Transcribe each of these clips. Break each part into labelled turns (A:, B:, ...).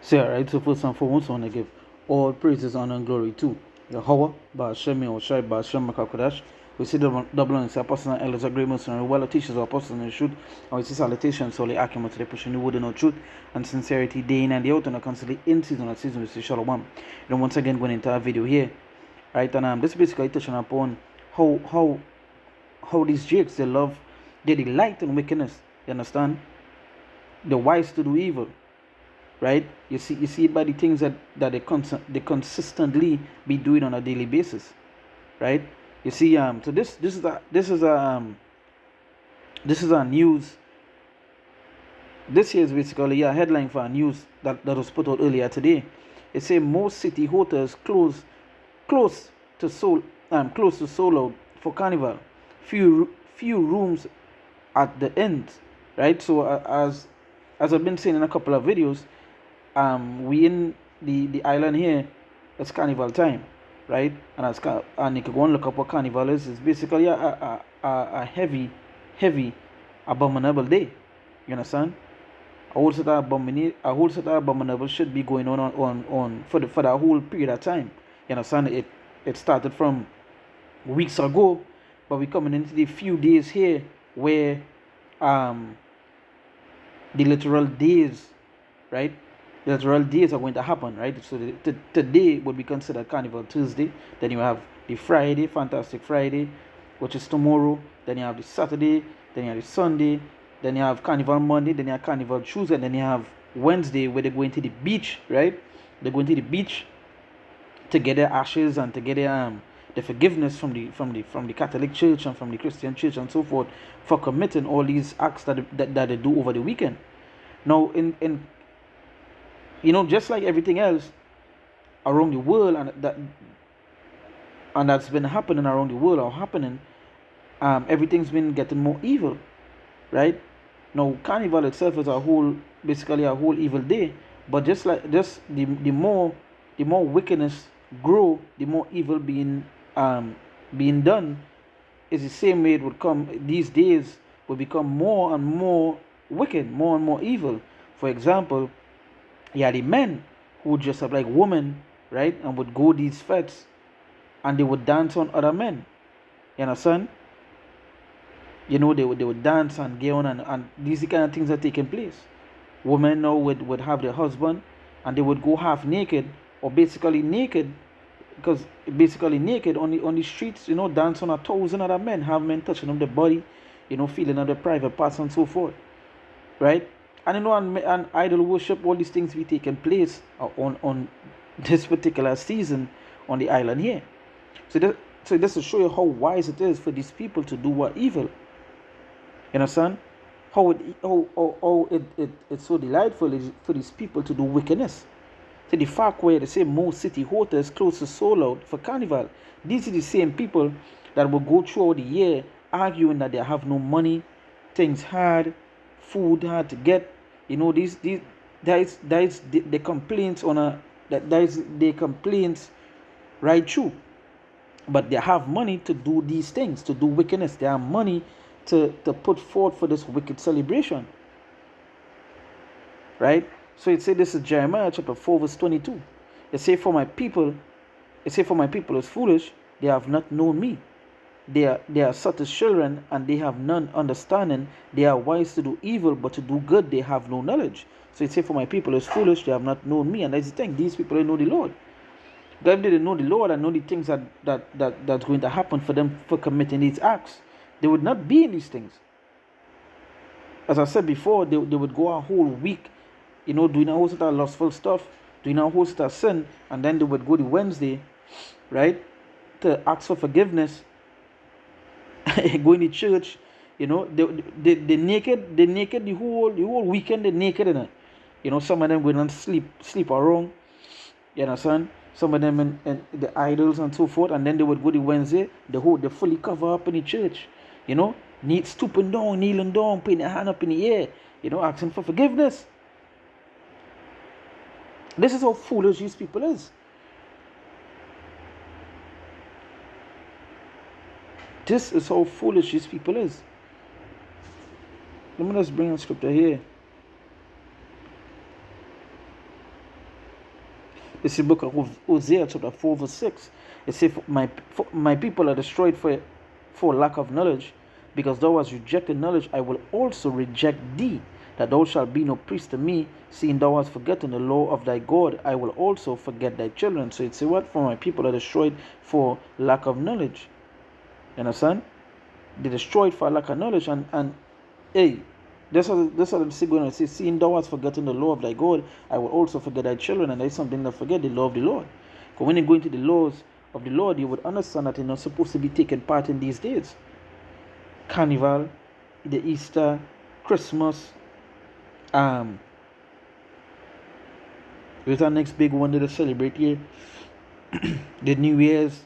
A: So, alright, so first and foremost, I want to give all praises, honor, and glory to Yahweh, Ba'ashem Yahushai, Ba'ashem Makakodash. We see the double and say apostle and elders are great most and well teachers of apostles in the truth. And we see salutations solely accurate to the pushing the word and no truth and sincerity day in and day out and constantly in season and season. We see Shalom. Once again going into our video here, right? And this basically touching upon how these jakes they delight in wickedness. You understand? They're wise to do evil, right? You see it by the things that they consistently be doing on a daily basis, right? You see, so this is a news. This here is basically a headline for a news that was put out earlier today. It says most city hotels close to sold out for carnival. Few rooms at the end, right? So as I've been saying in a couple of videos, we in the island here, it's carnival time, right? And you can go and look up what carnival is. It's basically a heavy abominable day. You understand? A whole set of abominable should be going on for the whole period of time. You understand? It started from weeks ago, but we're coming into the few days here where the literal days, right? The literal days are going to happen, right? So today would be considered Carnival Tuesday. Then you have the Friday, Fantastic Friday, which is tomorrow. Then you have the Saturday. Then you have the Sunday. Then you have Carnival Monday. Then you have Carnival Tuesday. And then you have Wednesday where they're going to the beach, right? They're going to the beach to get their ashes and to get the forgiveness from the Catholic Church and from the Christian Church and so forth for committing all these acts that they do over the weekend. Now, in just like everything else around the world, and that's been happening around the world or happening, everything's been getting more evil, right? Now, Carnival itself is basically a whole evil day, but just the more wickedness grow, the more evil being done. Is the same way it would come. These days will become more and more wicked, more and more evil. For example, the men who would dress up like women, right, and would go these fetes, and they would dance on other men. You understand? They would dance and get on, and these are the kind of things that are taking place. Women now would have their husband, and they would go half naked or basically naked, because basically naked on the streets, dance on 1,000 other men, have men touching on their body, feeling on their private parts and so forth, right? And idol worship, all these things be taking place on this particular season on the island here. So this to show you how wise it is for these people to do what evil. You understand? How it's so delightful for these people to do wickedness. So the fact where they say most city hotels close to sold out for carnival, these are the same people that will go throughout the year arguing that they have no money, things hard, food hard to get. That is the complaints the complaints right through. But they have money to do these things, to do wickedness. They have money to put forth for this wicked celebration. Right? So it said, this is Jeremiah chapter 4 verse 22. It say for my people is foolish, they have not known me. They are such as children, and they have none understanding. They are wise to do evil, but to do good they have no knowledge. So it say for my people is foolish, they have not known me. And that's the thing, these people don't know the Lord. If they didn't know the Lord and know the things that's going to happen for them for committing these acts, they would not be in these things. As I said before, they would go a whole week, doing a whole set of lustful stuff, doing a whole set of sin, and then they would go to Wednesday, right, to ask for forgiveness, going to church, they naked the whole weekend. They're naked in it. Some of them going and sleep around. You understand? Some of them in the idols and so forth, and then they would go to Wednesday. They fully cover up in the church. Stooping down, kneeling down, putting their hand up in the air. Asking for forgiveness. This is how foolish these people is. This is how foolish these people is. Let me just bring a scripture here. It's the book of Hosea, chapter 4, verse 6. It says, my people are destroyed for lack of knowledge. Because thou hast rejected knowledge, I will also reject thee, that thou shalt be no priest to me, seeing thou hast forgotten the law of thy God, I will also forget thy children. So it's what? For my people are destroyed for lack of knowledge. You understand? They destroyed for lack of knowledge, and hey, that's what the say going to say, seeing thou hast forgotten the law of thy God, I will also forget thy children. And that's something to forget, the law of the Lord. Because when you go into the laws of the Lord, you would understand that you're not supposed to be taking part in these days. Carnival, the Easter, Christmas, what's our next big one that they celebrate here? The New Year's,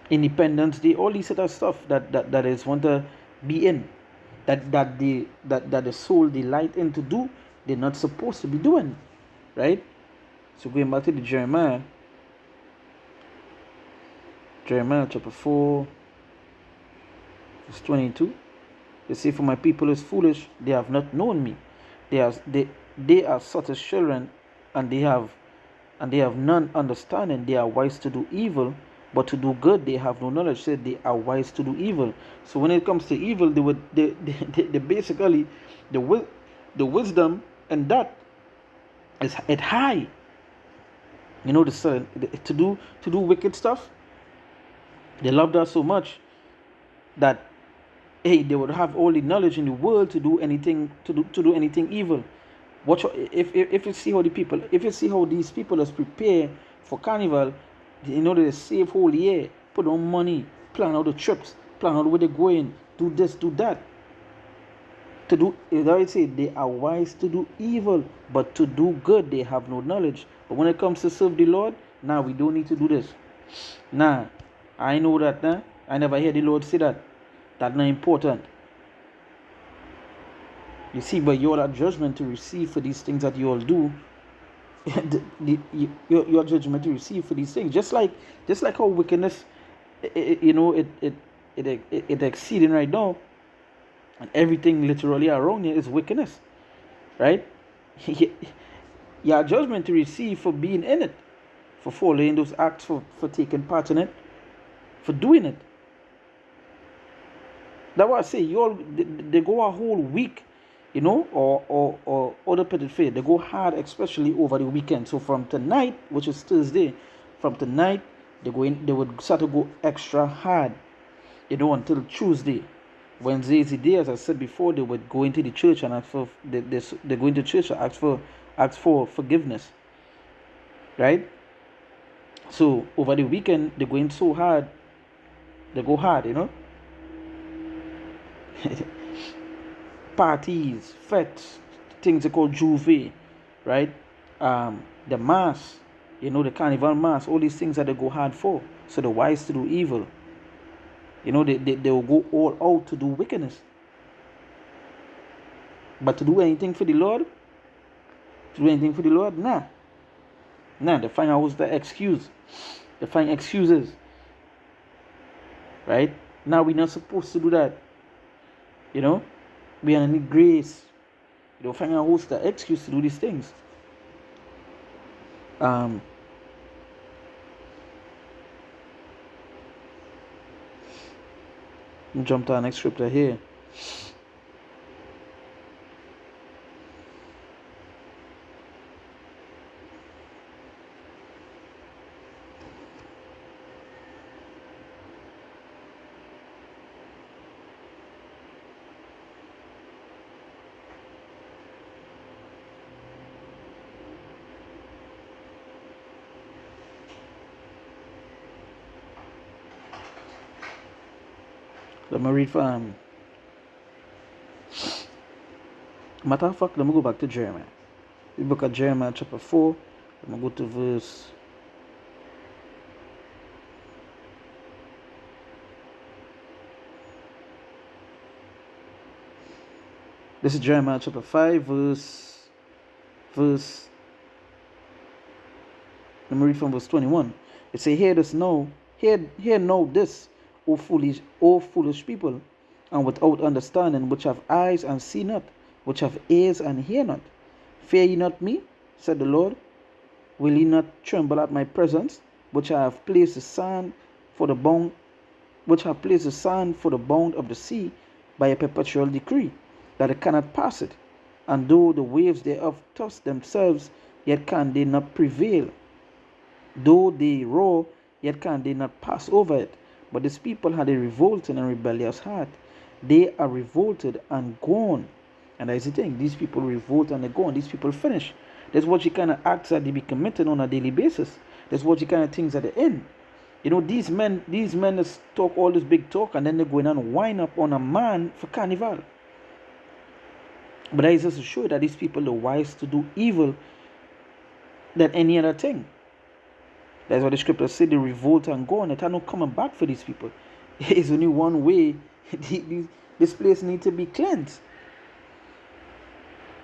A: Independence Day, all these other stuff that is want to be in, that the soul delight in to do, they're not supposed to be doing, right? So going back to the Jeremiah chapter 4, verse 22, they say, for my people is foolish, they have not known me. They are such as children, and they have none understanding. They are wise to do evil, but to do good they have no knowledge. Said they are wise to do evil. So when it comes to evil, they basically the wisdom and that is at high. You know, to do wicked stuff. They love that so much that, hey, they would have all the knowledge in the world to do anything evil. Watch if you see how these people is prepare for carnival, you know, they save whole year, put on money, plan out the trips, plan out where they're going, do this, do that. To do, as I say, they are wise to do evil, but to do good they have no knowledge. But when it comes to serve the Lord, now we don't need to do this. Nah, I know that. Nah, I never hear the Lord say that. That's not important. You see, but you're that judgment to receive for these things that you all do. Your judgment to receive for these things, just like how wickedness, it exceeding right now, and everything literally around you is wickedness, right? Your judgment to receive for being in it, for following those acts, for taking part in it, for doing it. That's why I say they go a whole week, or other petit faith. They go hard, especially over the weekend. So from tonight, which is Thursday, from tonight they would start to go extra hard, until Tuesday. Wednesday is the day, as I said before, they would go into the church and ask for they go into church and ask for forgiveness, right? So over the weekend they go in so hard, they go hard, parties, fetes, things they call Juve, right? The mass, the carnival mass, all these things that they go hard for. So the wise to do evil, they will go all out to do wickedness. But to do anything for the Lord, nah. They find out what's the excuse. They find excuses, right? Now we're not supposed to do that. We are need grace. Find out what's the excuse to do these things. Jump to our next scripture here. Let me read from matter of fact, let me go back to Jeremiah. The book of Jeremiah chapter 4. Let me go to verse this is Jeremiah chapter 5 verse let me read from verse 21. It says, hear know this, O foolish people, and without understanding, which have eyes and see not, which have ears and hear not. Fear ye not me, said the Lord. Will ye not tremble at my presence, which I have placed the sand for the bound, which have placed the sand for the bound of the sea by a perpetual decree, that it cannot pass it? And though the waves thereof toss themselves, yet can they not prevail. Though they roar, yet can they not pass over it. But this people had a revolting and rebellious heart. They are revolted and gone. And that is the thing. These people revolt and they're gone. These people finish. That's what you kind of acts that they be committing on a daily basis. That's what you kind of things at the end. You know, these men that talk all this big talk and then they're going and wind up on a man for carnival. But that is just to show that these people are wise to do evil than any other thing. That's what the scriptures say, they revolt and go on. It's not coming back for these people. It's only one way. This place needs to be cleansed.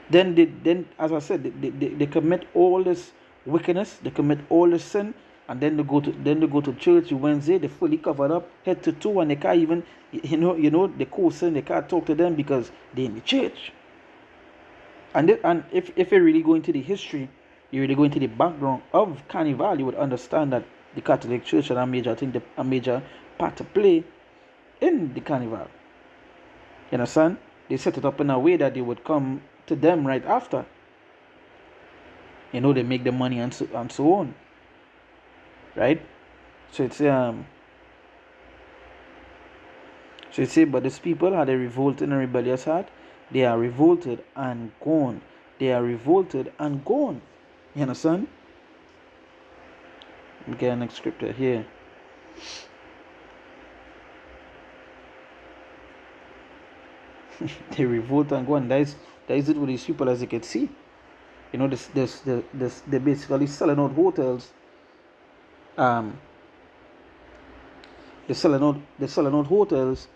A: Then as I said, they commit all this wickedness, they commit all this sin, and then they go to church Wednesday, they fully covered up, head to toe, and they can't even they call sin, they can't talk to them because they're in the church. And if you really go into the history, you really go into the background of Carnival, you would understand that the Catholic Church had a major part to play in the Carnival. You understand? They set it up in a way that they would come to them right after. They make the money and so on. Right? So it's but these people had a revolted and rebellious heart. They are revolted and gone. They are revolted and gone. You understand? Let me get an next scripture here. They revolt and go, and that is it with these people, as you can see. They're basically selling out hotels. They're selling out hotels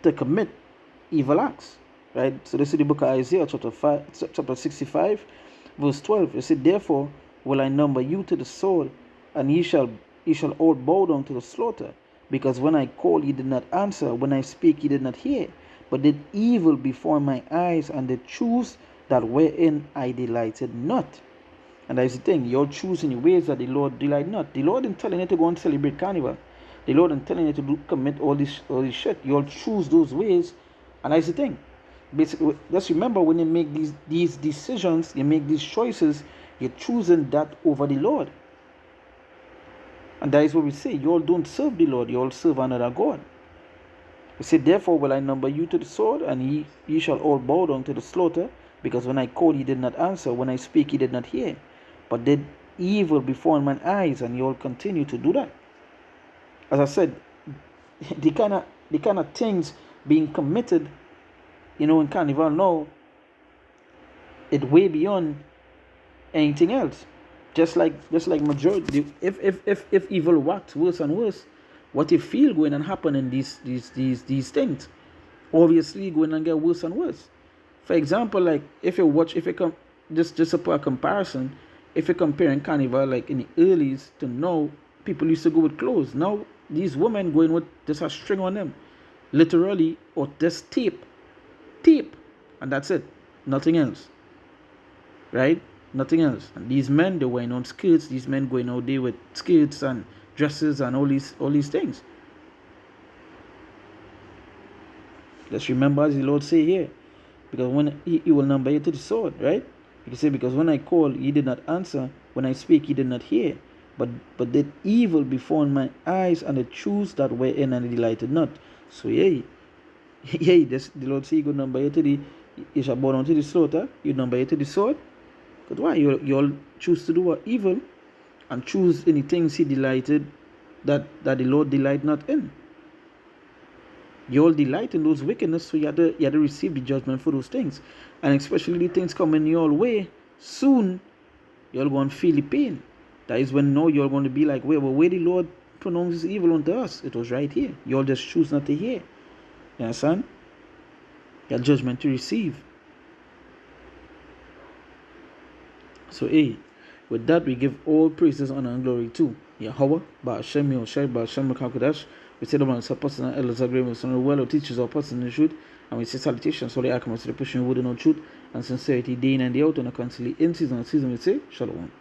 A: to commit evil acts. Right? So this is the book of Isaiah, chapter 65, verse 12. It said, therefore will I number you to the sword, and ye shall all bow down to the slaughter. Because when I call, ye did not answer, when I speak, ye did not hear, but did evil before my eyes, and did choose that wherein I delighted not. And that is the thing, you're choosing the ways that the Lord delight not. The Lord isn't telling you to go and celebrate carnival. The Lord isn't telling you to commit all this shit. You'll choose those ways, and that's the thing. Basically, just remember, when you make these decisions, you make these choices, you're choosing that over the Lord. And that is what we say. You all don't serve the Lord, you all serve another God. He said, therefore will I number you to the sword, and ye shall all bow down to the slaughter. Because when I called, ye did not answer, when I speak, ye did not hear, but did evil before mine eyes, and you all continue to do that. As I said, the kind of things being committed, in Carnival now, it way beyond anything else. Just like majority, if evil waxes worse and worse, what you feel going and happen in these things, obviously going and get worse and worse. For example, like just to put a comparison, if you're comparing Carnival like in the earlys to now, people used to go with clothes. Now these women going with just a string on them, literally, or just tape, and that's it, nothing else. Right? Nothing else. And these men, they're wearing on skirts. These men going out there with skirts and dresses and all these things. Let's remember, as the Lord say here, because when he will number you to the sword, right? You can say, because when I call, ye did not answer, when I speak, ye did not hear, but did evil before my eyes, and the choose that wherein and delighted not. So the Lord say, you go number you shall bow down to the slaughter, you number you to the sword. Because why? You all choose to do evil and choose any things he delighted that the Lord delight not in. You all delight in those wickedness, so you had to receive the judgment for those things. And especially the things coming your way, soon you're going to feel the pain. That is when now you're going to be like, where the Lord pronounces evil unto us? It was right here. You all just choose not to hear. You understand? You have judgment to receive. So with that we give all praises, honor, and glory to Yahweh, Ba'ashem, Yoshai, Ba'ashem, Mekakadash. We say the man is a person and elders agree with some well teachers or person in the truth. And we say salutations, so the Alchemist, the pushing wood, no truth and sincerity, day in and day out, and constantly in season and season, we say shalom.